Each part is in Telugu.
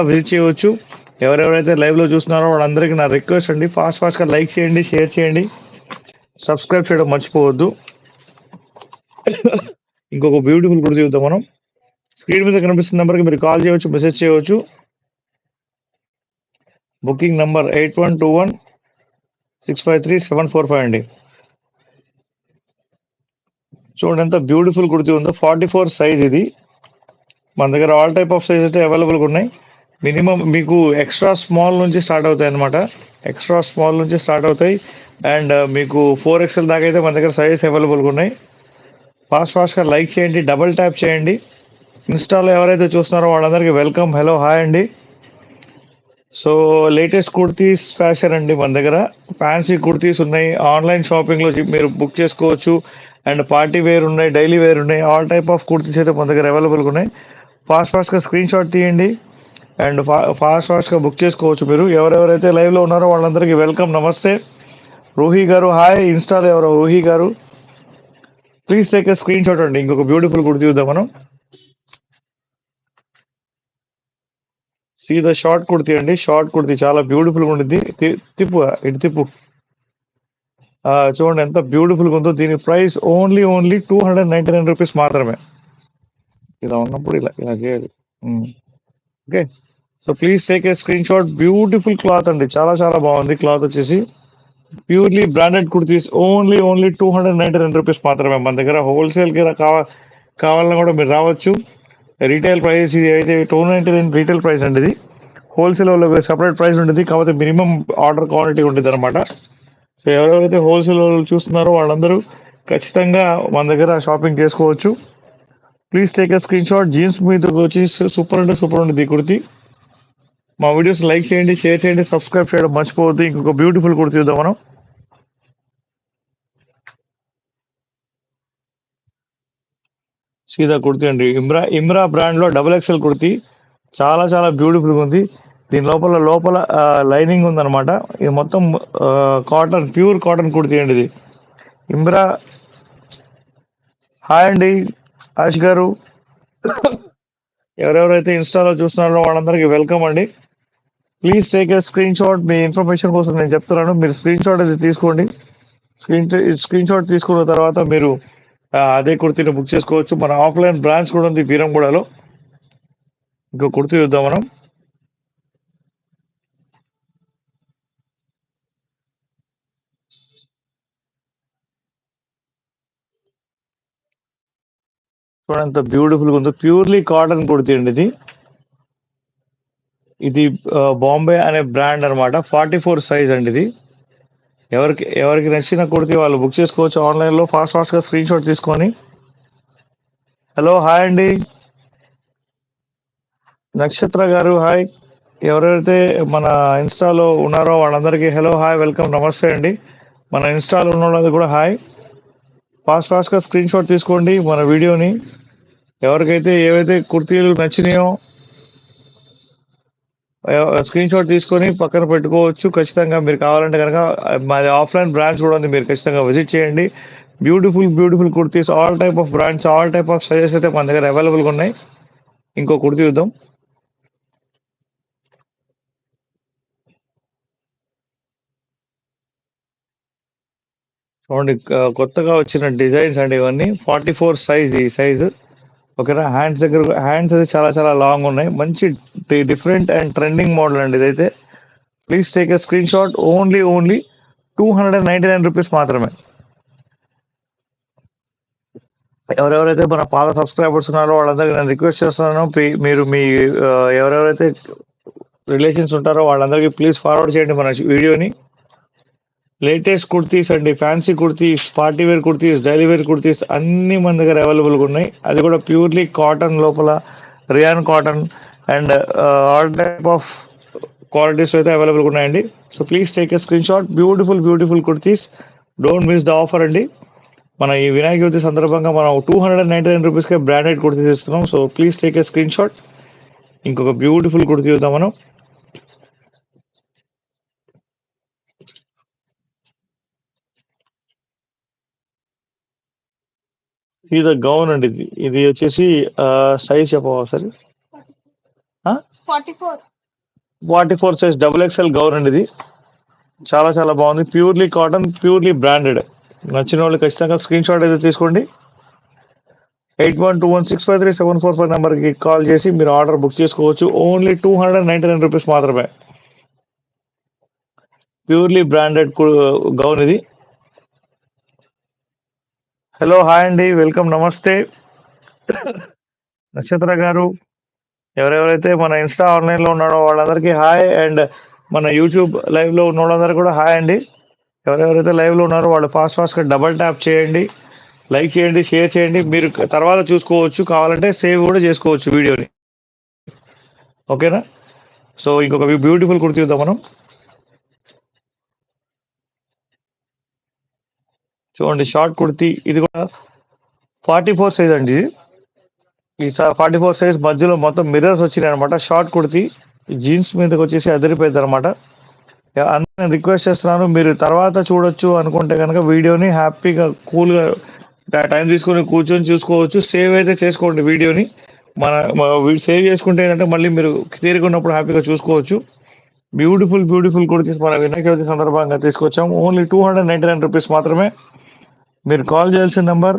విజిట్ చేయవచ్చు. ఎవరెవరైతే లైవ్లో చూస్తున్నారో వాళ్ళందరికీ నా రిక్వెస్ట్ అండి, ఫాస్ట్గా లైక్ చేయండి, షేర్ చేయండి, సబ్స్క్రైబ్ చేయడం మర్చిపోవద్దు. ఇంకొక బ్యూటిఫుల్ గుడి చూద్దాం మనం. స్క్రీన్ మీద కనిపిస్తున్న నెంబర్కి మీరు కాల్ చేయవచ్చు, మెసేజ్ చేయవచ్చు. బుకింగ్ నంబర్ 8121653745 అండి. చూడండి ఎంత బ్యూటిఫుల్ కుర్తీ ఉందో. 44 సైజ్ ఇది. మన దగ్గర ఆల్ టైప్ ఆఫ్ సైజ్ అయితే అవైలబుల్గా ఉన్నాయి. మినిమం మీకు ఎక్స్ట్రా స్మాల్ నుంచి స్టార్ట్ అవుతాయి అనమాట. ఎక్స్ట్రా స్మాల్ నుంచి స్టార్ట్ అవుతాయి. అండ్ మీకు 4XL దాకా అయితే మన దగ్గర సైజెస్ అవైలబుల్గా ఉన్నాయి. ఫాస్ట్గా లైక్ చేయండి, డబుల్ ట్యాప్ చేయండి. ఇన్స్టాలో ఎవరైతే చూస్తున్నారో వాళ్ళందరికీ వెల్కమ్, హలో, హాయ్ అండి. సో లేటెస్ట్ కుర్తీస్ ఫ్యాషన్ అండి మన దగ్గర. ఫ్యాన్సీ కుర్తీస్ ఉన్నాయి. ఆన్లైన్ షాపింగ్లో మీరు బుక్ చేసుకోవచ్చు. అండ్ పార్టీ వేర్ ఉన్నాయి, డైలీ వేర్ ఉన్నాయి. ఆల్ టైప్ ఆఫ్ కుర్తీస్ అయితే మన దగ్గర అవైలబుల్గా ఉన్నాయి. ఫాస్ట్గా స్క్రీన్ షాట్ తీయండి అండ్ ఫాస్ట్గా బుక్ చేసుకోవచ్చు మీరు. ఎవరెవరైతే లైవ్లో ఉన్నారో వాళ్ళందరికీ వెల్కమ్, నమస్తే. రూహి గారు హాయ్. ఇన్స్టాలో ఎవరో రూహి గారు, please take a screen shot అండి. ఇంకొక బ్యూటిఫుల్ కుర్తీ చూద్దాం మనం. సీ ద షార్ట్ కుర్తీ అండి. షార్ట్ కుర్తీ చాలా బ్యూటిఫుల్గా ఉంటుంది. తిప్పు, ఇటు తిప్పు. చూడండి ఎంత బ్యూటిఫుల్గా ఉందో. దీని ప్రైస్ ఓన్లీ 299 రూపీస్ మాత్రమే. ఇలా ఉన్నప్పుడు ఇలా ఇలా చేయాలి. Okay, so please take a screenshot. Beautiful cloth అండి, చాలా చాలా బాగుంది. క్లాత్ వచ్చేసి purely branded kurtis. Only 299 rupees మాత్రమే మన దగ్గర. హోల్సేల్కి కావాలన్నా కూడా మీరు రావచ్చు. రీటైల్ ప్రైస్ ఇది అయితే 299 రీటైల్ ప్రైస్ అండి. ఇది హోల్సేల్ వాళ్ళకి సపరేట్ ప్రైస్ ఉంటుంది. కాకపోతే మినిమం ఆర్డర్ క్వాంటిటీ ఉంటుంది అనమాట. సో ఎవరెవరైతే హోల్సేల్ వాళ్ళు చూస్తున్నారో వాళ్ళందరూ ఖచ్చితంగా మన దగ్గర షాపింగ్ చేసుకోవచ్చు. Please take a screen shot. Jeans మీద వచ్చి సూపర్ అంటే సూపర్ ఉంటుంది ఈ కుర్తీ. మా వీడియోస్ లైక్ చేయండి, షేర్ చేయండి, సబ్స్క్రైబ్ చేయడం మర్చిపోవద్దు. ఇంకొక బ్యూటిఫుల్ కుర్తీ చూద్దాం మనం. సీదా కుర్తీ అండి. ఇమ్రా బ్రాండ్ లో XXL కుర్తీ. చాలా చాలా బ్యూటిఫుల్గా ఉంది. దీని లోపల లైనింగ్ ఉందన్నమాట. ఇది మొత్తం కాటన్, ప్యూర్ కాటన్ కుర్తీ అండి ఇది. ఇమ్రా. హాయ్ అండి ఆష్ గారు. ఎవరెవరైతే ఇన్స్టాలో చూస్తున్నారో వాళ్ళందరికీ వెల్కమ్ అండి. Please take a screen shot. Me information కోసం నేను చెప్తున్నాను, మీరు స్క్రీన్ షాట్ అది తీసుకోండి. స్క్రీన్ షాట్ తీసుకున్న తర్వాత మీరు అదే కుర్తీని బుక్ చేసుకోవచ్చు. మన ఆఫ్లైన్ బ్రాంచ్ కూడా ఉంది బీరంగూడలో. ఇంకో కుర్తీ చూద్దాం మనం. చూడంత బ్యూటిఫుల్గా ఉందో. ప్యూర్లీ కాటన్ కుర్తీ అండి ఇది. ఇది బాంబే అనే బ్రాండ్ అనమాట. 44 సైజ్ అండి ఇది. ఎవరికి నచ్చిన కుర్తీ వాళ్ళు బుక్ చేసుకోవచ్చు ఆన్లైన్లో. ఫాస్ట్గా స్క్రీన్ షాట్ తీసుకొని. హలో, హాయ్ అండి నక్షత్ర గారు, హాయ్. ఎవరైతే మన ఇన్స్టాలో ఉన్నారో వాళ్ళందరికీ హలో, హాయ్, వెల్కమ్, నమస్తే అండి. మన ఇన్స్టాలో ఉన్న వాళ్ళది కూడా హాయ్. ఫాస్ట్గా స్క్రీన్ షాట్ తీసుకోండి మన వీడియోని. ఎవరికైతే ఏవైతే కుర్తీలు నచ్చినాయో స్క్రీన్ షాట్ తీసుకొని పక్కన పెట్టుకోవచ్చు. ఖచ్చితంగా మీరు కావాలంటే కనుక మాది ఆఫ్లైన్ బ్రాంచ్ కూడా ఉంది, మీరు ఖచ్చితంగా విజిట్ చేయండి. Beautiful kurtis, all type of brands, all type of sizes అయితే మన దగ్గర అవైలబుల్గా ఉన్నాయి. ఇంకో కుర్తీ చూద్దాం. చూడండి కొత్తగా వచ్చిన డిజైన్స్ అండి ఇవన్నీ. 44 సైజ్ ఈ సైజు. ఓకేనా. హ్యాండ్స్ అయితే చాలా చాలా లాంగ్ ఉన్నాయి. మంచి డిఫరెంట్ అండ్ ట్రెండింగ్ మోడల్ అండి ఇదైతే. Please take a screen shot. Only 299 rupees మాత్రమే. ఎవరెవరైతే మన పాత సబ్స్క్రైబర్స్ ఉన్నారో వాళ్ళందరికీ నేను రిక్వెస్ట్ చేస్తున్నాను, మీరు మీ ఎవరెవరైతే రిలేషన్స్ ఉంటారో వాళ్ళందరికీ ప్లీజ్ ఫార్వర్డ్ చేయండి మన వీడియోని. లేటెస్ట్ కుర్తీస్ అండి, fancy kurtis, party wear kurtis, daily wear kurtis అన్నీ మన దగ్గర అవైలబుల్గా ఉన్నాయి. అది కూడా ప్యూర్లీ కాటన్ లోపల, rayon cotton and all type of qualities అయితే అవైలబుల్గా ఉన్నాయండి. So please take a screenshot. Beautiful kurtis. Don't miss the offer అండి. మన ఈ వినాయక చవితి సందర్భంగా మనం 299 రూపీస్కే బ్రాండెడ్ కుర్తీస్ ఇస్తున్నాం. So please take a screen shot. ఇంకొక బ్యూటిఫుల్ కుర్తీ చూద్దాం మనం. ఇది గౌన్ అండి. ఇది వచ్చేసి సైజ్ చెప్పవా సరే. 44 సైజ్ డబుల్ ఎక్స్ఎల్ గౌన్ అండి ఇది. చాలా చాలా బాగుంది. Purely cotton, purely branded. నచ్చిన వాళ్ళు ఖచ్చితంగా స్క్రీన్ షాట్ అయితే తీసుకోండి. 8121653745 నెంబర్కి కాల్ చేసి మీరు ఆర్డర్ బుక్ చేసుకోవచ్చు. ఓన్లీ 299 రూపీస్ మాత్రమే. ప్యూర్లీ బ్రాండెడ్ గౌన్ ఇది. హలో, హాయ్ అండి, వెల్కమ్, నమస్తే నక్షత్ర గారు. ఎవరెవరైతే మన ఇన్స్టా ఆన్లైన్లో ఉన్నాడో వాళ్ళందరికీ హాయ్, అండ్ మన యూట్యూబ్ లైవ్లో ఉన్న వాళ్ళందరికీ కూడా హాయ్ అండి. ఎవరెవరైతే లైవ్లో ఉన్నారో వాళ్ళు ఫాస్ట్గా డబల్ ట్యాప్ చేయండి, లైక్ చేయండి, షేర్ చేయండి. మీరు తర్వాత చూసుకోవచ్చు, కావాలంటే సేవ్ కూడా చేసుకోవచ్చు వీడియోని. ఓకేనా? సో ఇంకొక బ్యూటిఫుల్ కుర్తీ చూద్దాం మనం. చూడండి, షార్ట్ కుర్తీ. ఇది కూడా 44 సైజ్ అండి. ఈ 44 సైజ్ మధ్యలో మొత్తం మిర్రర్స్ వచ్చినాయి అనమాట. షార్ట్ కుర్తీ జీన్స్ మీదకి వచ్చేసి అదిరిపోయింది అనమాట. అందరిని రిక్వెస్ట్ చేస్తున్నాను, మీరు తర్వాత చూడొచ్చు అనుకుంటే కనుక వీడియోని హ్యాపీగా కూల్గా టైం తీసుకొని కూర్చొని చూసుకోవచ్చు. సేవ్ అయితే చేసుకోండి వీడియోని. మన సేవ్ చేసుకుంటే ఏంటంటే మళ్ళీ మీరు తీరుకున్నప్పుడు హ్యాపీగా చూసుకోవచ్చు. బ్యూటిఫుల్ కుర్తీస్ మన వినాయక చవితి సందర్భంగా తీసుకొచ్చాము. ఓన్లీ 299 రూపీస్ మాత్రమే. మీరు కాల్ చేయాల్సిన నెంబర్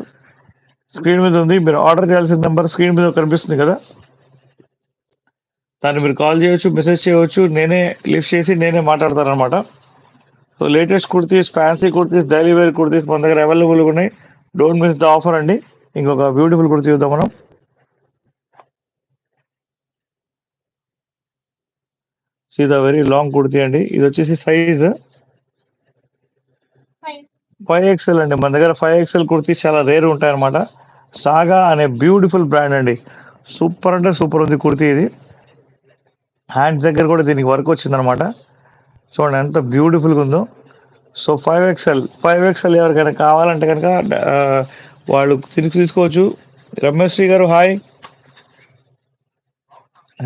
స్క్రీన్ మీద ఉంది. మీరు ఆర్డర్ చేయాల్సిన నెంబర్ స్క్రీన్ మీద కనిపిస్తుంది కదా, దాన్ని మీరు కాల్ చేయొచ్చు, మెసేజ్ చేయవచ్చు. నేనే లిఫ్ట్ చేసి నేనే మాట్లాడతాను అనమాట. So latest kurtis, fancy kurtis, daily wear kurtis మన దగ్గర అవైలబుల్గా ఉన్నాయి. డోంట్ మిస్ ద ఆఫర్ అండి. ఇంకొక బ్యూటిఫుల్ కుర్తీ చూద్దాం మనం. సీదా వెరీ లాంగ్ కుర్తీ అండి. ఇది వచ్చేసి సైజ్ 5XL అండి. మన దగ్గర 5XL కుర్తీస్ చాలా రేర్ ఉంటాయి అనమాట. సాగా అనే బ్యూటిఫుల్ బ్రాండ్ అండి. సూపర్ అంటే సూపర్ ఉంది కుర్తీ ఇది. హ్యాండ్స్ దగ్గర కూడా దీనికి వర్క్ వచ్చిందనమాట. చూడండి ఎంత బ్యూటిఫుల్గా ఉందో. సో 5XL ఎవరికైనా కావాలంటే కనుక వాళ్ళు తీసుకోవచ్చు. రమేష్ శ్రీ గారు హాయ్.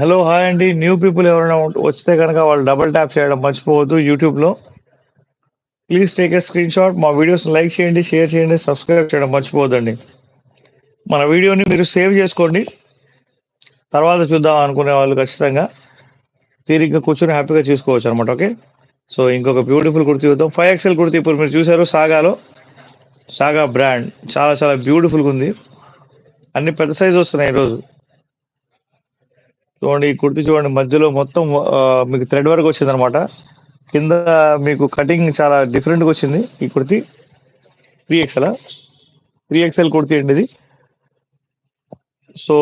హలో, హాయ్ అండి. న్యూ పీపుల్ ఎవరైనా వస్తే కనుక వాళ్ళు డబల్ ట్యాప్ చేయడం మర్చిపోవద్దు యూట్యూబ్లో. Please take a screenshot. మా వీడియోస్ లైక్ చేయండి, షేర్ చేయండి, సబ్స్క్రైబ్ చేయడం మర్చిపోవద్దండి. మన వీడియోని మీరు సేవ్ చేసుకోండి, తర్వాత చూద్దాం అనుకునే వాళ్ళు ఖచ్చితంగా తీరిగ్గా కూర్చొని హ్యాపీగా చూసుకోవచ్చు అనమాట. ఓకే, సో ఇంకొక బ్యూటిఫుల్ కుర్తీ చూద్దాం. 5XL కుర్తీ ఇప్పుడు మీరు చూసారు సాగాలో. సాగా బ్రాండ్ చాలా చాలా బ్యూటిఫుల్గా ఉంది. అన్ని పెద్ద సైజు వస్తున్నాయి ఈరోజు. చూడండి ఈ కుర్తీ చూడండి, మధ్యలో మొత్తం మీకు థ్రెడ్ వర్క్ వచ్చింది అనమాట. కింద మీకు కటింగ్ చాలా డిఫరెంట్గా వచ్చింది. ఈ కుర్తీ 3XL కుర్తీ అండి ఇది. సో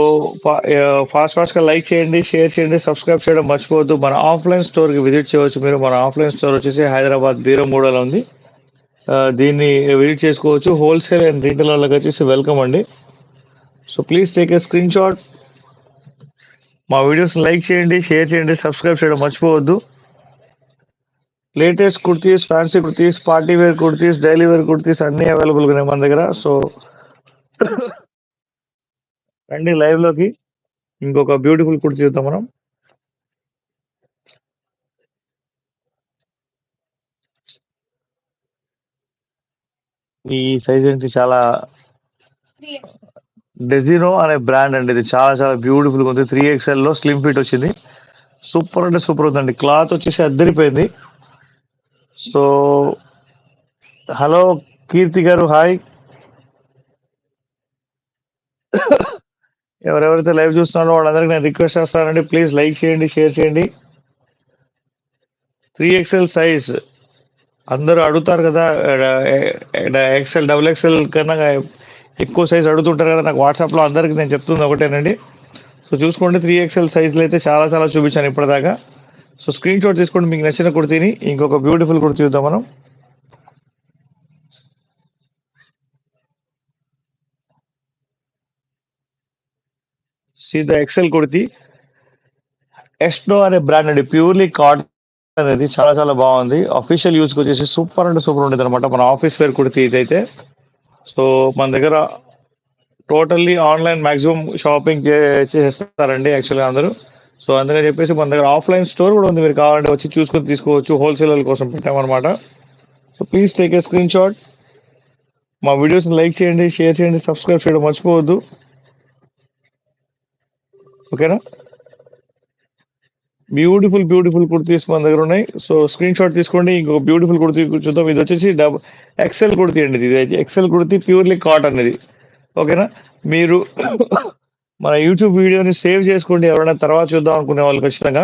ఫాస్ట్గా లైక్ చేయండి, షేర్ చేయండి, సబ్స్క్రైబ్ చేయడం మర్చిపోవద్దు. మన ఆఫ్లైన్ స్టోర్కి విజిట్ చేయవచ్చు మీరు. మన ఆఫ్లైన్ స్టోర్ వచ్చేసి హైదరాబాద్ బీరంగూడలో ఉంది. దీన్ని విజిట్ చేసుకోవచ్చు. హోల్సేల్ అండ్ రీటైల్ వాళ్ళకి వచ్చేసి వెల్కమ్ అండి. So please take a screenshot. మా వీడియోస్ లైక్ చేయండి, షేర్ చేయండి, సబ్స్క్రైబ్ చేయడం మర్చిపోవద్దు. Latest kurtis, fancy kurtis, party wear kurtis, daily wear kurtis అన్నీ అవైలబుల్గా ఉన్నాయి మన దగ్గర. సో రండి లైవ్లోకి. ఇంకొక బ్యూటిఫుల్ కుర్తీ చూద్దాం మనం. ఈ సైజ్ ఏంటి, చాలా డెజినో అనే బ్రాండ్ అండి. ఇది చాలా చాలా బ్యూటిఫుల్గా ఉంది. 3XL లో స్లిమ్ ఫిట్ వచ్చింది. సూపర్ అంటే సూపర్ ఉందండి. క్లాత్ వచ్చేసి అద్దరిపోయింది. సో హలో కీర్తి గారు హాయ్. ఎవరెవరైతే లైవ్ చూస్తున్నారో వాళ్ళందరికీ నేను రిక్వెస్ట్ చేస్తానండి, ప్లీజ్ లైక్ చేయండి, షేర్ చేయండి. 3XL సైజ్ అందరూ అడుగుతారు కదా, XL డబుల్ XL కన్నా ఎక్కువ సైజ్ అడుగుతుంటారు కదా నాకు వాట్సాప్లో. అందరికి నేను చెప్తుంది ఒకటేనండి. సో చూసుకోండి, 3XL సైజులు అయితే చాలా చాలా చూపించాను ఇప్పటిదాకా. సో స్క్రీన్ షాట్ తీసుకోండి మీకు నచ్చిన కుర్తీని. ఇంకొక బ్యూటిఫుల్ కుర్తీ చూద్దాం మనం. సీదా ఎక్సెల్ కుర్తీ, ఎస్నో అనే బ్రాండ్ అండి. ప్యూర్లీ కాటన్ అనేది చాలా చాలా బాగుంది. అఫీషియల్ యూజ్కి వచ్చేసి సూపర్ అంటే సూపర్ ఉండేది అనమాట. మన ఆఫీస్ వేర్ కుర్తీ ఇదైతే. సో మన దగ్గర టోటల్లీ ఆన్లైన్ మ్యాక్సిమం షాపింగ్ చేసేస్తారండి యాక్చువల్గా అందరూ. సో అందుకని చెప్పేసి మన దగ్గర ఆఫ్లైన్ స్టోర్ కూడా ఉంది. మీరు కావాలంటే వచ్చి చూసుకొని తీసుకోవచ్చు. హోల్సేలర్ కోసం పెట్టామన్నమాట. So please take a screenshot. మా వీడియోస్ని లైక్ చేయండి, షేర్ చేయండి, సబ్స్క్రైబ్ చేయడం మర్చిపోవద్దు. ఓకేనా? బ్యూటిఫుల్ కుర్తీస్ మన దగ్గర ఉన్నాయి. సో స్క్రీన్ షాట్ తీసుకోండి. ఇంకొక బ్యూటిఫుల్ కుర్తీ చూద్దాం. ఇది వచ్చేసి ఎక్సెల్ కుర్తీ అండి. ఇది ఎక్సెల్ కుర్తీ, ప్యూర్లీ కాటన్ ఇది. ఓకేనా? మీరు మన యూట్యూబ్ వీడియోని సేవ్ చేసుకోండి. ఎవరైనా తర్వాత చూద్దాం అనుకునే వాళ్ళు ఖచ్చితంగా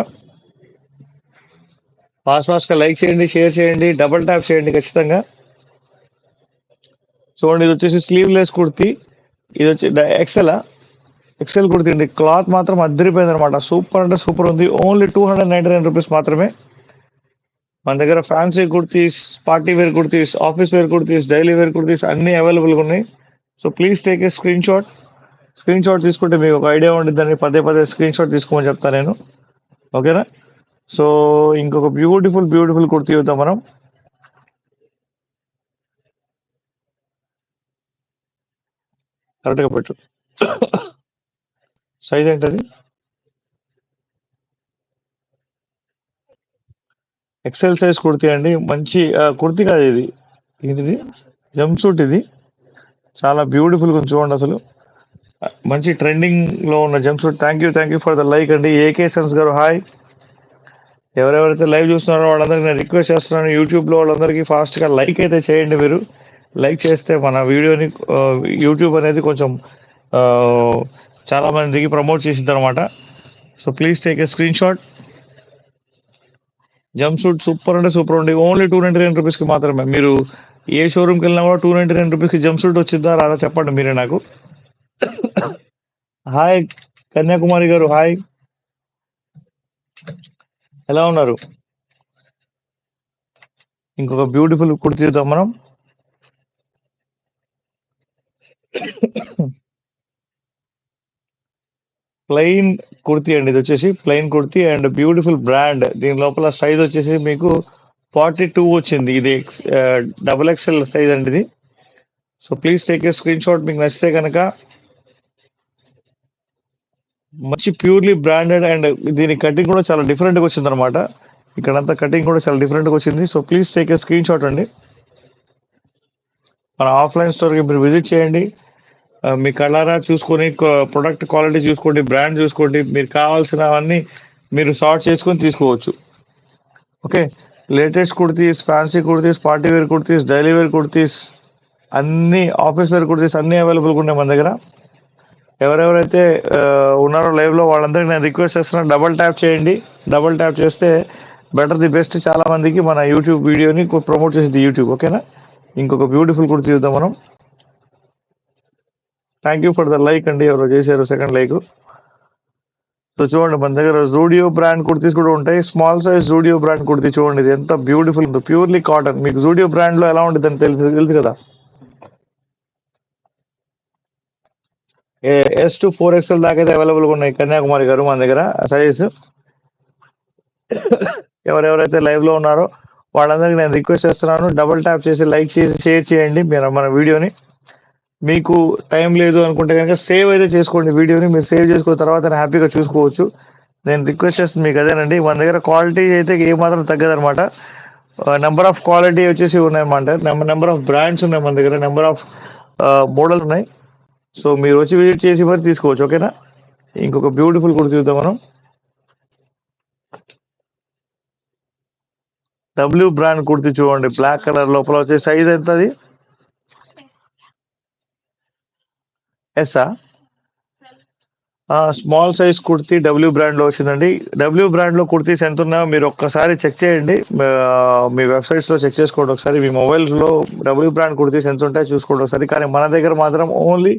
ఫాస్ట్ గా లైక్ చేయండి, షేర్ చేయండి, డబుల్ ట్యాప్ చేయండి ఖచ్చితంగా. చూడండి, ఇది వచ్చేసి స్లీవ్లెస్ కుర్తీ. ఇది వచ్చి ఎక్సెల్ కుర్తీ అండి. క్లాత్ మాత్రం అద్దరిపోయింది అనమాట. సూపర్ అంటే సూపర్ ఉంది. ఓన్లీ 299 రూపీస్ మాత్రమే. మన దగ్గర fancy kurtis, party wear kurtis, office wear kurtis, daily wear kurtis అన్ని అవైలబుల్గా ఉన్నాయి. So please take a screenshot. Screenshot తీసుకుంటే మీకు ఒక ఐడియా ఉంటుందని పదే స్క్రీన్ షాట్ తీసుకోమని చెప్తాను నేను. ఓకేనా? సో ఇంకొక బ్యూటిఫుల్ కుర్తీ చూద్దాం మనం. కరెక్ట్గా పెట్టు. సైజ్ ఏంటది? ఎక్సెల్ సైజ్ కుర్తీ అండి. మంచి కుర్తీ కాదు ఇది. ఇది జంప్ సూట్. ఇది చాలా బ్యూటిఫుల్గా ఉంది. చూడండి అసలు మంచి ట్రెండింగ్ లో ఉన్న jump suit. Thank you for the like అండి. ఏకే సన్స్ గారు హాయ్. ఎవరెవరైతే లైవ్ చూస్తున్నారో వాళ్ళందరికీ నేను రిక్వెస్ట్ చేస్తున్నాను, యూట్యూబ్ లో వాళ్ళందరికీ ఫాస్ట్ గా లైక్ అయితే చేయండి. మీరు లైక్ చేస్తే మన వీడియోని యూట్యూబ్ అనేది కొంచెం చాలా మందికి ప్రమోట్ చేసింది అనమాట. So please take a screen shot. Jump suit super అంటే సూపర్ ఉంది. ఓన్లీ 299 రూపీస్ కి మాత్రమే. మీరు ఏ షోరూమ్కి వెళ్ళినా కూడా 299 రూపీస్ కి జంప్ సూట్ వచ్చిందా రాదా చెప్పండి మీరే నాకు. హాయ్ కన్యాకుమారి గారు హాయ్. ఎలా ఉన్నారు? ఇంకొక బ్యూటిఫుల్ కుర్తీ చూద్దాం మనం. ప్లెయిన్ కుర్తీ అండి. ఇది వచ్చేసి plain kurti and beautiful brand. దీని లోపల సైజ్ వచ్చేసి మీకు 42 వచ్చింది. ఇది XXL సైజ్ అండి ఇది. So please take a screen shot. మీకు నచ్చితే కనుక మంచి ప్యూర్లీ బ్రాండెడ్ అండ్ దీని కటింగ్ కూడా చాలా డిఫరెంట్గా వచ్చింది అనమాట. ఇక్కడంతా కటింగ్ కూడా చాలా డిఫరెంట్గా వచ్చింది. So please take a screen shot అండి. మన ఆఫ్లైన్ స్టోర్కి మీరు విజిట్ చేయండి. మీ కలరా చూసుకొని, ప్రొడక్ట్ క్వాలిటీ చూసుకోండి, బ్రాండ్ చూసుకోండి. మీరు కావాల్సినవన్నీ మీరు సార్ట్ చేసుకొని తీసుకోవచ్చు. Okay, latest kurtis, fancy kurtis, party wear kurtis, daily wear kurtis, అన్ని ఆఫీస్ వేర్ కుర్తీస్ అన్ని అవైలబుల్గా ఉన్నాయి మన దగ్గర. ఎవరెవరైతే ఉన్నారో లైవ్లో వాళ్ళందరికీ నేను రిక్వెస్ట్ చేస్తున్నాను, డబుల్ ట్యాప్ చేయండి. డబుల్ ట్యాప్ చేస్తే బెటర్ ది బెస్ట్. చాలా మందికి మన యూట్యూబ్ వీడియోని ప్రమోట్ చేసింది యూట్యూబ్. ఓకేనా? ఇంకొక బ్యూటిఫుల్ కుర్తీ చూద్దాం మనం. Thank you for the like అండి. ఎవరో చేశారు సెకండ్ లైక్. సో చూడండి, మన దగ్గర జూడియో బ్రాండ్ కుర్తీస్ కూడా ఉంటాయి. Small size Zudio brand kurti చూడండి. ఇది ఎంత బ్యూటిఫుల్ ఉందో. Purely cotton. మీకు జూడియో బ్రాండ్ లో ఎలా ఉంటుంది అని తెలుసు కదా. S to 4XL దాకా అయితే అవైలబుల్గా ఉన్నాయి కన్యాకుమారి గారు మన దగ్గర సైజ్. ఎవరెవరైతే లైవ్ లో ఉన్నారో వాళ్ళందరికీ నేను రిక్వెస్ట్ చేస్తున్నాను, డబుల్ ట్యాప్ చేసి లైక్ చేసి షేర్ చేయండి మీరు మన వీడియోని. మీకు టైం లేదు అనుకుంటే కనుక సేవ్ అయితే చేసుకోండి వీడియోని. మీరు సేవ్ చేసుకున్న తర్వాత హ్యాపీగా చూసుకోవచ్చు. నేను రిక్వెస్ట్ చేస్తుంది మీకు అదేనండి. మన దగ్గర క్వాలిటీ అయితే ఏమాత్రం తగ్గదనమాట. నెంబర్ ఆఫ్ క్వాలిటీ వచ్చేసి ఉన్నాయన్నమాట. నెంబర్ ఆఫ్ బ్రాండ్స్ ఉన్నాయి మన దగ్గర. నెంబర్ ఆఫ్ మోడల్స్ ఉన్నాయి. సో మీరు వచ్చి విజిట్ చేసి మరి తీసుకోవచ్చు. ఓకేనా? ఇంకొక బ్యూటిఫుల్ కూడా చూద్దాం మనం. డబ్ల్యూ బ్రాండ్ కుర్తి చూడండి. బ్లాక్ కలర్ లోపల వచ్చే సైజ్ ఎంత? అది ఎస్ఆ? Small size kurti W brand లో వచ్చిందండి. డబ్ల్యూ బ్రాండ్ లో కుర్తీస్ ఎంత ఉన్నాయో మీరు ఒక్కసారి చెక్ చేయండి. మీ వెబ్సైట్స్ లో చెక్ చేసుకోండి ఒకసారి. మీ మొబైల్స్ లో డబ్ల్యూ బ్రాండ్ కుర్తీస్ ఎంత ఉంటాయో చూసుకోండి ఒకసారి. కానీ మన దగ్గర మాత్రం ఓన్లీ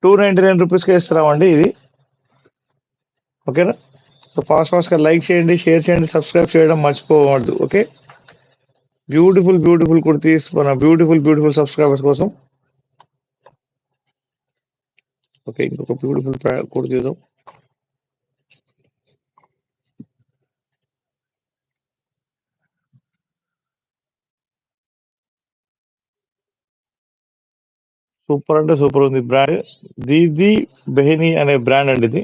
299 రూపీస్కే ఇస్తున్నామండి ఇది. ఓకేనా? సో ఫాస్ట్ గా లైక్ చేయండి, షేర్ చేయండి, సబ్స్క్రైబ్ చేయడం మర్చిపోవద్దు. ఓకే, బ్యూటిఫుల్ కుర్తీస్ మన బ్యూటిఫుల్ సబ్స్క్రైబర్స్ కోసం. ఓకే, ఇంకొక బ్యూటిఫుల్ కుర్తీ చూద్దాం. సూపర్ అంటే సూపర్ ఉంది. బ్రాండ్ దీది బెహిని అనే బ్రాండ్ అండి ఇది.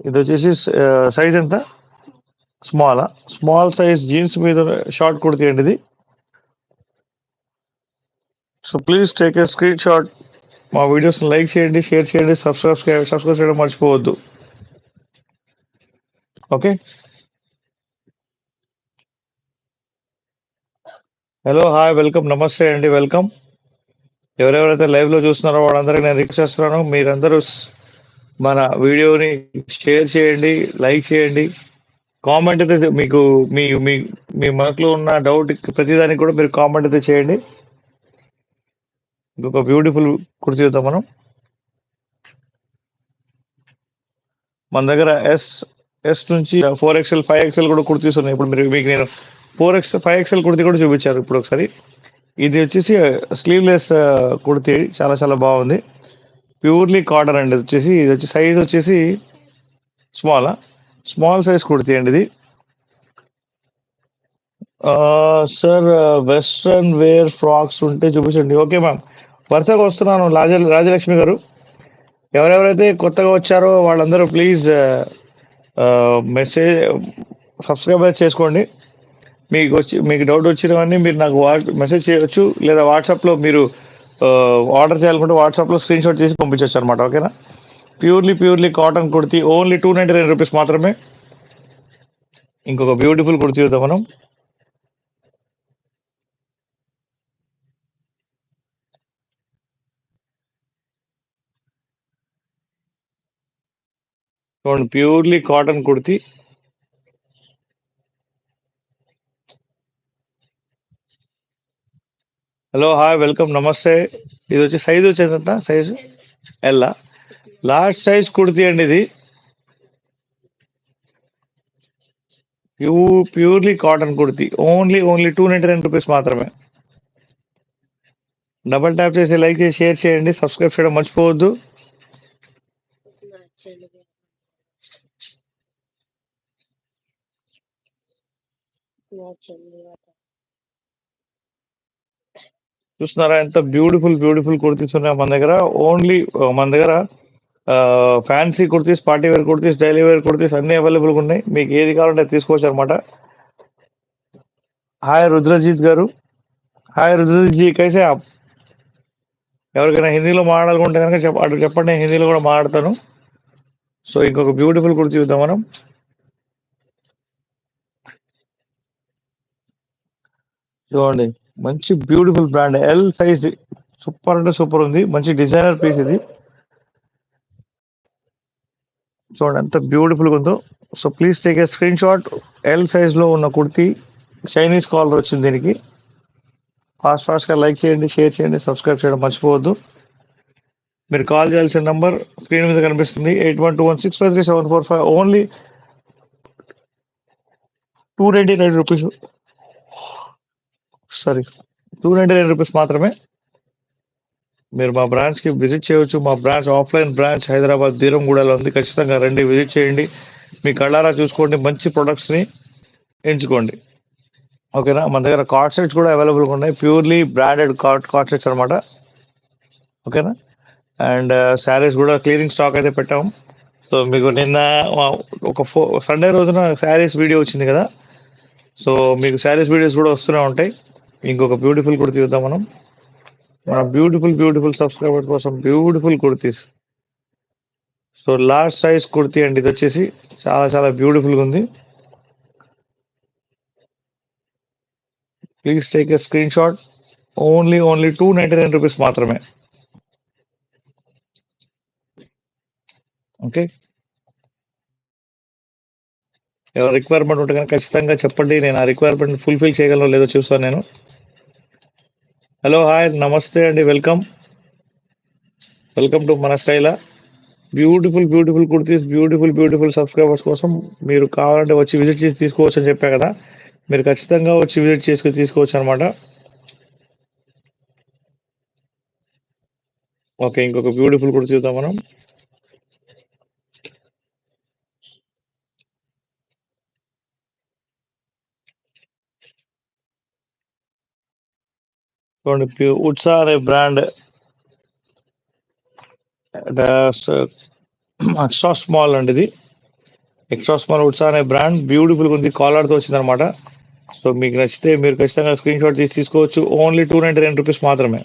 ఇది వచ్చేసి సైజ్ ఎంత? స్మాల్ సైజ్ జీన్స్ మీద షార్ట్ కుర్తీ అండి ఇది. So please take a screenshot. మా వీడియోస్ లైక్ చేయండి, షేర్ చేయండి, సబ్స్క్రైబ్ చేయడం మర్చిపోవద్దు. ఓకే, హలో హాయ్ వెల్కమ్ నమస్తే అండి వెల్కమ్. ఎవరెవరైతే లైవ్ లో చూస్తున్నారో వాళ్ళందరికీ నేను రిక్వెస్ట్ చేస్తున్నాను, మీరందరూ మన వీడియోని షేర్ చేయండి, లైక్ చేయండి, కామెంట్ అయితే మీకు మీ మీ మీ మనసులో ఉన్న డౌట్ ప్రతిదానికి కూడా మీరు కామెంట్ అయితే చేయండి. ఇంకొక బ్యూటిఫుల్ కుర్తి చూద్దాం మనం. మన దగ్గర ఎస్ నుంచి 4XL 5XL కూడా కుర్తీస్ ఉన్నాయి. ఇప్పుడు మీకు నేను 5XL కుర్తీ కూడా చూపించారు ఇప్పుడు ఒకసారి. ఇది వచ్చేసి స్లీవ్లెస్ కుర్తీ, చాలా చాలా బాగుంది. ప్యూర్లీ కాటన్ అండి. ఇది వచ్చి సైజ్ వచ్చేసి స్మాల్ సైజ్ కుర్తీ అండి ఇది. సార్ వెస్ట్రన్ వేర్ ఫ్రాక్స్ ఉంటే చూపించండి. ఓకే మ్యామ్, వరుసగా వస్తున్నాను. రాజలక్ష్మి గారు, ఎవరెవరైతే కొత్తగా వచ్చారో వాళ్ళందరూ ప్లీజ్ మెసేజ్ సబ్స్క్రైబ్ చేసుకోండి. మీకు డౌట్ వచ్చినవన్నీ మీరు నాకు మెసేజ్ చేయొచ్చు, లేదా వాట్సాప్లో మీరు ఆర్డర్ చేయాలనుకుంటే వాట్సాప్లో స్క్రీన్ షాట్ చేసి పంపించవచ్చు అనమాట. ఓకేనా? Purely cotton kurti, only 299 rupees మాత్రమే. ఇంకొక బ్యూటిఫుల్ కుర్తీ చూద్దాం మనం. చూడండి, purely cotton kurti. Hello hi welcome నమస్తే. ఇది వచ్చి సైజ్ వచ్చేది ఎంత? Size L, large size kurti అండి ఇది. Purely cotton kurti, only 299 rupees మాత్రమే. డబల్ ట్యాప్ చేసి లైక్ చేసి షేర్ చేయండి, సబ్స్క్రైబ్ చేయడం మర్చిపోవద్దు. చూస్తున్నారా ఎంత బ్యూటిఫుల్ కుర్తీస్ ఉన్నాయి మన దగ్గర. మన దగ్గర fancy kurtis, party wear kurtis, daily wear kurtis అన్ని అవైలబుల్గా ఉన్నాయి. మీకు ఏది కావాలంటే తీసుకోవచ్చు అనమాట. హాయ్ రుద్రజిత్ గారు, హాయ్ రుద్రజిత్ జీ, కైసే ఆప్? ఎవరికైనా హిందీలో మాట్లాడుకుంటే కనుక చెప్పండి, నేను హిందీలో కూడా మాట్లాడతాను. సో ఇంకొక బ్యూటిఫుల్ కుర్తీ చూద్దాం మనం. చూడండి, మంచి beautiful brand, L size, super అంటే సూపర్ ఉంది. మంచి డిజైనర్ పీస్ ఇది. చూడండి ఎంత బ్యూటిఫుల్గా ఉందో. So please take a screen shot. L సైజ్లో ఉన్న కుర్తీ, చైనీస్ కాలర్ వచ్చింది దీనికి. ఫాస్ట్గా లైక్ చేయండి, షేర్ చేయండి, సబ్స్క్రైబ్ చేయడం మర్చిపోవద్దు. మీరు కాల్ చేయాల్సిన నంబర్ స్క్రీన్ మీద కనిపిస్తుంది, 8121653745. Only 299 rupees. సారీ, 299 రూపీస్ మాత్రమే. మీరు మా బ్రాంచ్కి విజిట్ చేయవచ్చు. మా బ్రాంచ్ ఆఫ్లైన్ బ్రాంచ్ హైదరాబాద్ దీరంగూడలో ఉంది. ఖచ్చితంగా రండి, విజిట్ చేయండి, మీ కళ్ళారా చూసుకోండి, మంచి ప్రొడక్ట్స్ని ఎంచుకోండి. ఓకేనా? మన దగ్గర కార్డ్ సెట్స్ కూడా అవైలబుల్గా ఉన్నాయి, ప్యూర్లీ బ్రాండెడ్ కార్డ్ సెట్స్ అనమాట. ఓకేనా? అండ్ శారీస్ కూడా క్లియరింగ్ స్టాక్ అయితే పెట్టాము. సో మీకు నిన్న ఒక సండే రోజున శారీస్ వీడియో వచ్చింది కదా, సో మీకు శారీస్ వీడియోస్ కూడా వస్తూనే ఉంటాయి. ఇంకొక బ్యూటిఫుల్ కుర్తీ చూద్దాం మనం. మన బ్యూటిఫుల్ సబ్స్క్రైబర్ కోసం beautiful kurtis. So large size kurti అండి ఇది వచ్చేసి, చాలా చాలా బ్యూటిఫుల్గా ఉంది. Please take a screen shot. Only 299 rupees మాత్రమే. ఓకే, ఎవరు రిక్వైర్మెంట్ ఉంటే కనుక ఖచ్చితంగా చెప్పండి, నేను ఆ రిక్వైర్మెంట్ ఫుల్ఫిల్ చేయగలను లేదో చూస్తాను నేను. హలో హాయ్ నమస్తే అండి, వెల్కమ్ టు మన స్టైలా. బ్యూటిఫుల్ కుర్తీస్, బ్యూటిఫుల్ సబ్స్క్రైబర్స్ కోసం మీరు కావాలంటే వచ్చి విజిట్ చేసి తీసుకోవచ్చు అని చెప్పా కదా, మీరు ఖచ్చితంగా వచ్చి విజిట్ చేసుకుని తీసుకోవచ్చు అనమాట. ఓకే, ఇంకొక బ్యూటిఫుల్ కుర్తీ చూద్దాం మనం. చూడండి, ఉత్సా అనే బ్రాండ్, ఎక్స్ట్రా స్మాల్ అండి ఇది. ఎక్స్ట్రా స్మాల్ ఉత్సా అనే బ్రాండ్, బ్యూటిఫుల్గా ఉంది, కాలర్తో వచ్చింది అనమాట. సో మీకు నచ్చితే మీరు ఖచ్చితంగా స్క్రీన్ షాట్ తీసుకోవచ్చు. ఓన్లీ 299 రూపీస్ మాత్రమే.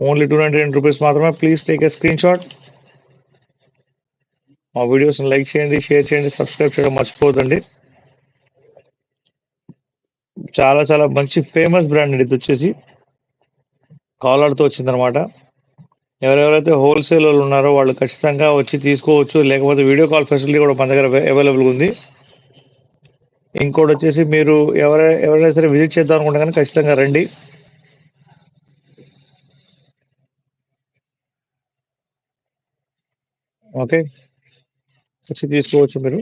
ఓన్లీ 299 రూపీస్ మాత్రమే. Please take a screenshot. మా వీడియోస్ని లైక్ చేయండి, షేర్ చేయండి, సబ్స్క్రైబ్ చేయడం మర్చిపోదండి. చాలా చాలా మంచి ఫేమస్ బ్రాండ్ అండి. ఇది వచ్చేసి కాలర్‌తో వచ్చిందనమాట. ఎవరెవరైతే హోల్‌సేల్ వాళ్ళు ఉన్నారో వాళ్ళు ఖచ్చితంగా వచ్చి తీసుకోవచ్చు. లేకపోతే వీడియో కాల్ ఫెసిలిటీ కూడా మన దగ్గర అవైలబుల్‌గా ఉంది. ఇంకోటి వచ్చేసి మీరు ఎవరైనా సరే విజిట్ చేద్దాం అనుకుంటే కనుక ఖచ్చితంగా రండి. ఓకే. వచ్చి తీసుకోవచ్చు మీరు.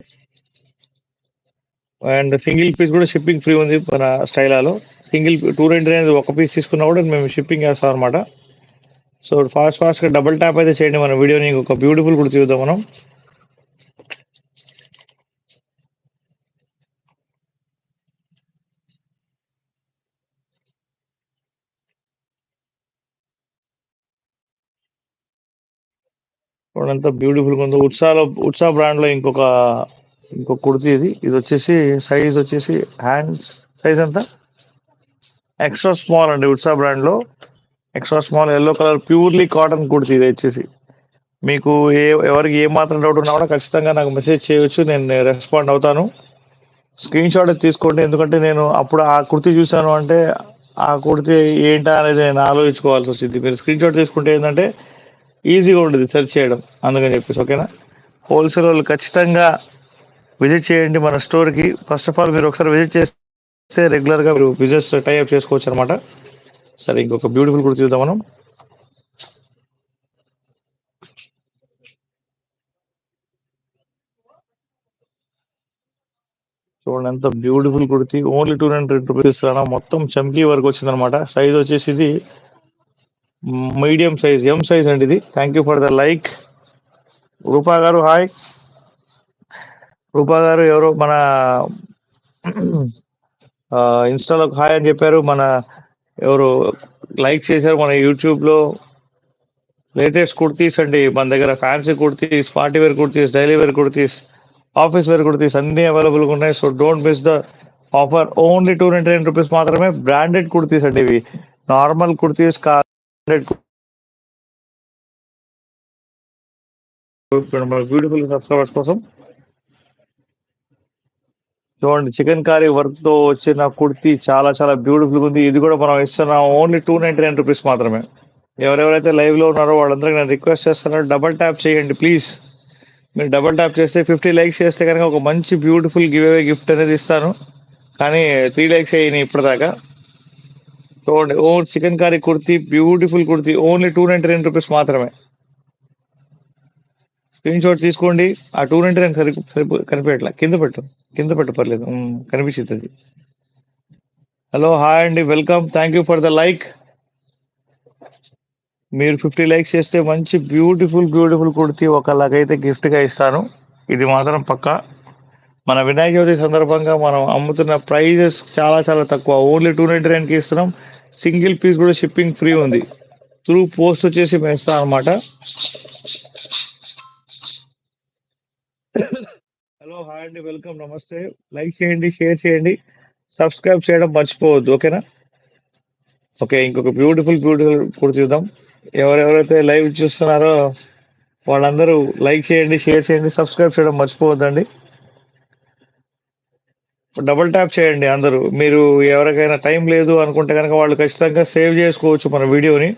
అండ్ సింగిల్ పీస్ కూడా షిప్పింగ్ ఫ్రీ ఉంది మన స్టైలాలో. సింగిల్ 299 అనేది ఒక పీస్ తీసుకున్నా కూడా మేము షిప్పింగ్ చేస్తాం అనమాట. సో ఫాస్ట్‌గా డబుల్ ట్యాప్ అయితే చేయండి మన వీడియోని. ఒక బ్యూటిఫుల్ కూడా చూద్దాం మనం. చూడండి బ్యూటిఫుల్‌గా ఉందో. ఉట్సా బ్రాండ్‌లో ఇంకొక కుర్తీ ఇది. ఇది వచ్చేసి సైజ్ వచ్చేసి హ్యాండ్స్ సైజ్ ఎంత? ఎక్స్ట్రా స్మాల్ అండి. ఉట్సా బ్రాండ్‌లో extra small yellow colour purely cotton kurti ఇది వచ్చేసి. మీకు ఎవరికి ఏ మాత్రం డౌట్ ఉన్నా కూడా ఖచ్చితంగా నాకు మెసేజ్ చేయొచ్చు. నేను రెస్పాండ్ అవుతాను. స్క్రీన్ షాట్ తీసుకోండి. ఎందుకంటే నేను అప్పుడు ఆ కుర్తీ చూసాను అంటే ఆ కుర్తీ ఏంటా అనేది నేను ఆలోచించుకోవాల్సి వచ్చింది. మీరు స్క్రీన్ షాట్ తీసుకుంటే ఏంటంటే ఈజీగా ఉంటుంది సెర్చ్ చేయడం. అందుకని చెప్పేసి ఓకేనా. హోల్సేల్ వాళ్ళు ఖచ్చితంగా విజిట్ చేయండి మన స్టోర్కి. ఫస్ట్ ఆఫ్ ఆల్ మీరు ఒకసారి విజిట్ చేస్తే రెగ్యులర్గా మీరు బిజినెస్ టైఅప్ చేసుకోవచ్చు అనమాట. సరే ఇంకొక బ్యూటిఫుల్ కుర్తీ చూద్దాం మనం. చూడండి ఎంత బ్యూటిఫుల్ కుర్తీ. ఓన్లీ 200 రూపీస్ మొత్తం చంకీ వరకు వచ్చిందనమాట. సైజ్ వచ్చేసి ఇది మీడియం సైజ్, ఎం సైజ్ అండి ఇది. Thank you for the like. Rupa గారు హాయ్. రూపా గారు ఎవరో మన ఇన్స్టాలో హాయ్ అని చెప్పారు. ఎవరు లైక్ చేశారు మన యూట్యూబ్లో. లేటెస్ట్ కుర్తీస్ అండి మన దగ్గర. Fancy kurtis, party wear kurtis, daily wear kurtis, office wear kurtis అన్ని అవైలబుల్గా ఉన్నాయి. So don't miss the offer. Only 299 rupees మాత్రమే. బ్రాండెడ్ కుర్తీస్ అండి ఇవి. నార్మల్ కుర్తీస్ కాదు. బ్యూటిఫుల్ సబ్స్క్రైబర్స్ కోసం చూడండి. చికెన్ కారీ వర్క్ తో వచ్చిన కుర్తీ చాలా చాలా బ్యూటిఫుల్ ఉంది. ఇది కూడా మనం ఇస్తున్నాం ఓన్లీ 299 రూపీస్ మాత్రమే. ఎవరెవరైతే లైవ్ లో ఉన్నారో వాళ్ళందరికీ నేను రిక్వెస్ట్ చేస్తున్నాను, డబల్ ట్యాప్ చేయండి ప్లీజ్. మీరు డబల్ ట్యాప్ చేస్తే 50 లైక్స్ చేస్తే కనుక ఒక మంచి బ్యూటిఫుల్ గివ్ అవే గిఫ్ట్ అనేది ఇస్తాను. కానీ 3 లైక్స్ అయ్యి ఇప్పటిదాకా. చూడండి chikankari kurti, beautiful kurti only 299 rupees మాత్రమే. స్క్రీన్ షాట్ తీసుకోండి. ఆ 299 కనిపించట్లా. కింద పెట్టు పర్లేదు. కనిపించింది. హలో హాయ్ అండి, welcome. Thank you for the like. మీరు 50 లైక్స్ చేస్తే మంచి బ్యూటిఫుల్ కుర్తీ ఒకళ్ళకైతే గిఫ్ట్ గా ఇస్తాను. ఇది మాత్రం పక్కా. మన వినాయక చవితి సందర్భంగా మనం అమ్ముతున్న ప్రైజెస్ చాలా చాలా తక్కువ. ఓన్లీ 299కి ఇస్తున్నాం. సింగిల్ పీస్ కూడా షిప్పింగ్ ఫ్రీ ఉంది. త్రూ పోస్ట్ వచ్చేసి మేము ఇస్తాం అనమాట. హలో హాయ్ అండి, వెల్కమ్, నమస్తే. లైక్ చేయండి, షేర్ చేయండి, సబ్స్క్రైబ్ చేయడం మర్చిపోవద్దు ఓకేనా. ఓకే ఇంకొక బ్యూటిఫుల్ కూడా చూద్దాం. ఎవరెవరైతే లైవ్ చూస్తున్నారో వాళ్ళందరూ లైక్ చేయండి, షేర్ చేయండి, సబ్స్క్రైబ్ చేయడం మర్చిపోవద్దండి. డబుల్ ట్యాప్ చేయండి అందరూ. మీరు ఎవరికైనా టైం లేదు అనుకుంటే కనుక వాళ్ళు ఖచ్చితంగా సేవ్ చేసుకోవచ్చు మన వీడియోని.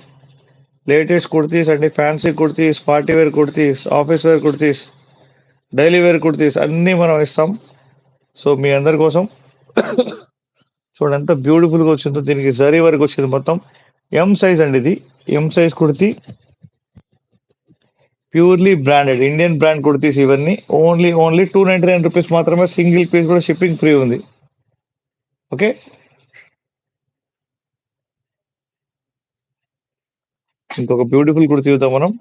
లేటెస్ట్ కుర్తీస్ అండి, fancy kurtis, party wear kurtis, office wear kurtis, daily wear kurtis అన్నీ మనం ఇస్తాం. సో మీ అందరి కోసం చూడండి ఎంత బ్యూటిఫుల్గా వచ్చిందో. దీనికి జరీ వరకు వచ్చింది మొత్తం. ఎం సైజ్ అండి ఇది. M size kurti, purely branded Indian brand kurtis ఇవన్నీ. ఓన్లీ 299 రూపీస్ మాత్రమే. సింగిల్ పీస్ కూడా షిప్పింగ్ ఫ్రీ ఉంది. ఓకే ఇంకొక బ్యూటిఫుల్ కుర్తీ చూద్దాం మనం.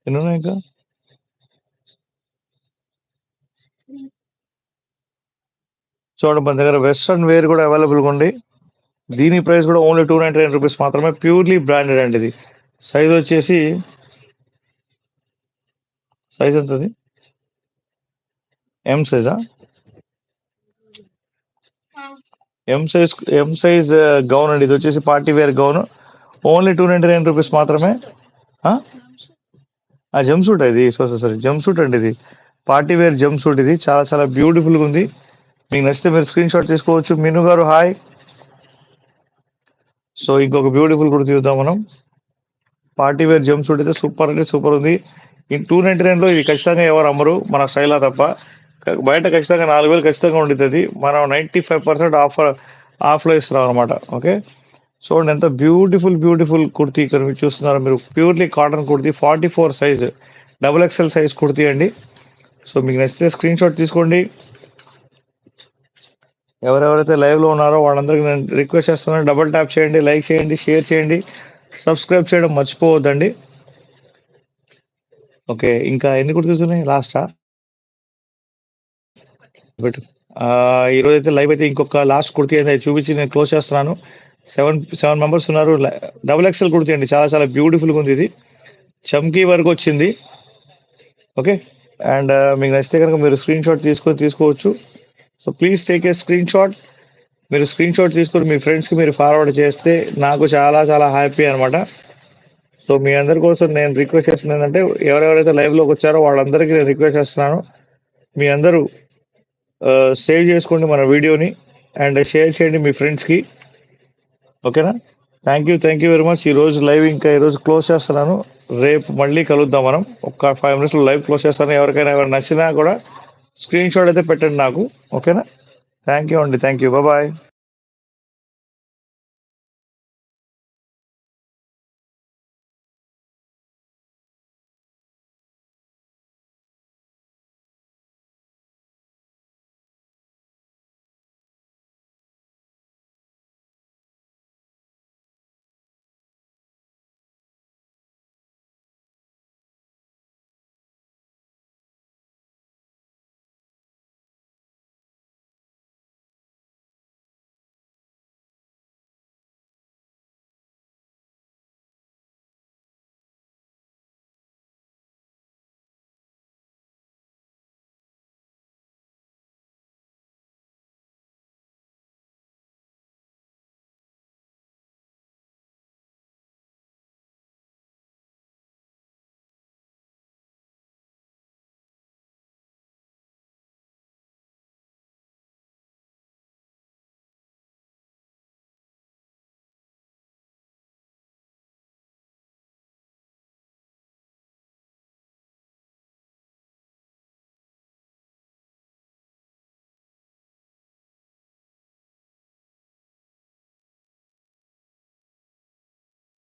ఎన్నున్నాయి ఇంకా? చూడండి మన దగ్గర వెస్ట్రన్ వేర్ కూడా అవైలబుల్గా ఉంది. దీని ప్రైస్ కూడా ఓన్లీ 299 రూపీస్ మాత్రమే. ప్యూర్లీ బ్రాండెడ్ అండి ఇది. సైజ్ వచ్చేసి సైజ్ ఎంతది? ఎం సైజా? ఎం సైజ్ గౌన్ అండి. ఇది వచ్చేసి party wear gown. Only 299 rupees మాత్రమే. ఆ జంప్ సూట్ ఇది. సారీ జంప్ సూట్ అండి ఇది. పార్టీ వేర్ జంప్ సూట్ ఇది. చాలా చాలా బ్యూటిఫుల్గా ఉంది. మీకు నచ్చితే మీరు స్క్రీన్ షాట్ తీసుకోవచ్చు. మిను గారు హాయ్. సో ఇంకొక బ్యూటిఫుల్ కుర్తీ చూద్దాం మనం. పార్టీ వేర్ జంప్ సూట్ అయితే సూపర్ అంటే సూపర్ ఉంది. ఈ 299 ఇది ఖచ్చితంగా ఎవరు అమ్మరు మన స్టైలా తప్ప. బయట ఖచ్చితంగా 4000 ఖచ్చితంగా ఉంటుంది. మనం 95% ఆఫ్లో ఇస్తున్నాం అనమాట. ఓకే, చూడండి ఎంత బ్యూటిఫుల్ కుర్తీ ఇక్కడ మీరు చూస్తున్నారు. మీరు purely cotton kurti 44 size XXL size kurti అండి. సో మీకు నచ్చితే స్క్రీన్ షాట్ తీసుకోండి. ఎవరెవరైతే లైవ్లో ఉన్నారో వాళ్ళందరికీ నేను రిక్వెస్ట్ చేస్తున్నాను, డబుల్ ట్యాప్ చేయండి, లైక్ చేయండి, షేర్ చేయండి, సబ్స్క్రైబ్ చేయడం మర్చిపోవద్దండి. ఓకే, ఇంకా ఎన్ని కుర్తీస్ ఉన్నాయి లాస్టా పెట్టు. ఈరోజు అయితే లైవ్ అయితే ఇంకొక లాస్ట్ కుర్తీ అయితే చూపించి నేను క్లోజ్ చేస్తున్నాను. 7 మెంబర్స్ ఉన్నారు. XXL కుర్తీ అండి, చాలా బ్యూటిఫుల్గా ఉంది. ఇది చమ్కీ వరకు వచ్చింది. ఓకే, అండ్ మీకు నచ్చితే కనుక మీరు స్క్రీన్ షాట్ తీసుకోవచ్చు. So please take a screen shot. మీరు స్క్రీన్ షాట్ తీసుకొని మీ ఫ్రెండ్స్కి మీరు ఫార్వర్డ్ చేస్తే నాకు చాలా హ్యాపీ అనమాట. సో మీ అందరి కోసం నేను రిక్వెస్ట్ చేస్తున్నాను ఏంటంటే, ఎవరెవరైతే లైవ్లోకి వచ్చారో వాళ్ళందరికీ నేను రిక్వెస్ట్ చేస్తున్నాను, మీ అందరూ సేవ్ చేసుకోండి మన వీడియోని అండ్ షేర్ చేయండి మీ ఫ్రెండ్స్కి. ఓకేనా, థ్యాంక్ యూ వెరీ మచ్. ఈరోజు లైవ్ ఇంకా ఈరోజు క్లోజ్ చేస్తున్నాను. రేపు మళ్ళీ కలుద్దాం మనం. ఒక 5 మినిట్స్లో లైవ్ క్లోజ్ చేస్తాను. ఎవరికైనా నచ్చినా కూడా స్క్రీన్ షాట్ అయితే పెట్టండి నాకు. ఓకేనా, థ్యాంక్ యూ అండి, థ్యాంక్ యూ, బాయ్.